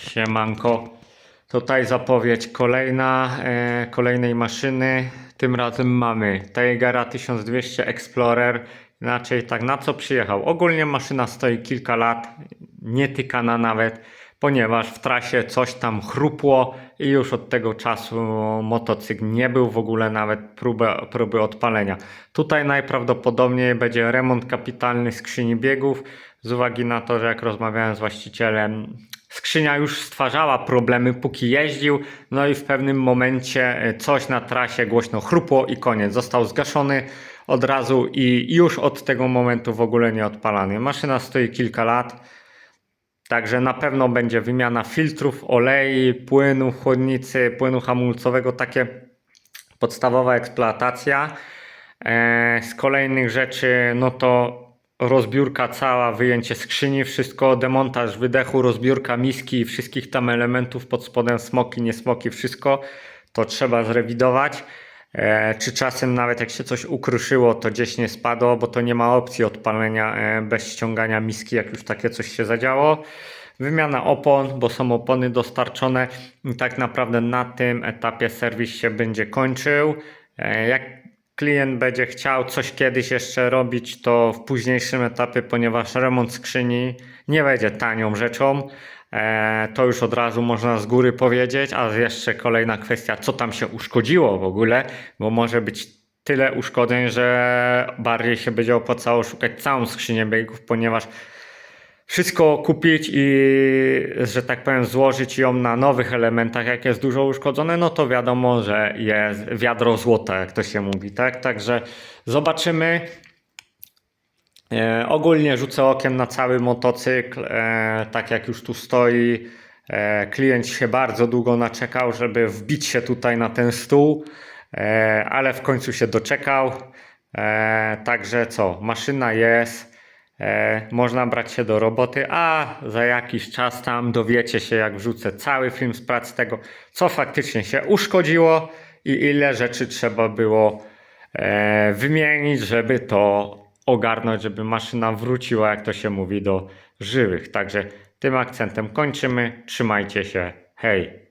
Siemanko, tutaj zapowiedź kolejnej maszyny. Tym razem mamy Tigera 1200 Explorer. Inaczej tak, na co przyjechał? Ogólnie maszyna stoi kilka lat, nie tykana nawet, ponieważ w trasie coś tam chrupło i już od tego czasu motocykl nie był w ogóle nawet próby odpalenia. Tutaj najprawdopodobniej będzie remont kapitalny skrzyni biegów, z uwagi na to, że jak rozmawiałem z właścicielem, skrzynia już stwarzała problemy póki jeździł, no i w pewnym momencie coś na trasie głośno chrupło i koniec. Został zgaszony od razu i już od tego momentu w ogóle nie odpalany. Maszyna stoi kilka lat, także na pewno będzie wymiana filtrów, olei, płynu w chłodnicy, płynu hamulcowego, takie podstawowa eksploatacja. Z kolejnych rzeczy, no to rozbiórka cała, wyjęcie skrzyni, wszystko, demontaż wydechu, rozbiórka miski i wszystkich tam elementów pod spodem, smoki, nie smoki, wszystko to trzeba zrewidować. Czy czasem nawet jak się coś ukruszyło, to gdzieś nie spadło, bo to nie ma opcji odpalenia bez ściągania miski, jak już takie coś się zadziało. Wymiana opon, bo są opony dostarczone i tak naprawdę na tym etapie serwis się będzie kończył. Jak klient będzie chciał coś kiedyś jeszcze robić, to w późniejszym etapie, ponieważ remont skrzyni nie będzie tanią rzeczą, to już od razu można z góry powiedzieć, a jeszcze kolejna kwestia, co tam się uszkodziło w ogóle, bo może być tyle uszkodzeń, że bardziej się będzie opłacało szukać całą skrzynię biegów, ponieważ wszystko kupić i, że tak powiem, złożyć ją na nowych elementach, jak jest dużo uszkodzone, no to wiadomo, że jest wiadro złota, jak to się mówi, tak? Także zobaczymy. Ogólnie rzucę okiem na cały motocykl, tak jak już tu stoi. Klient się bardzo długo naczekał, żeby wbić się tutaj na ten stół, ale w końcu się doczekał. Także co, maszyna jest. Można brać się do roboty, a za jakiś czas tam dowiecie się, jak wrzucę cały film z prac tego, co faktycznie się uszkodziło i ile rzeczy trzeba było wymienić, żeby to ogarnąć, żeby maszyna wróciła, jak to się mówi, do żywych. Także tym akcentem kończymy. Trzymajcie się. Hej!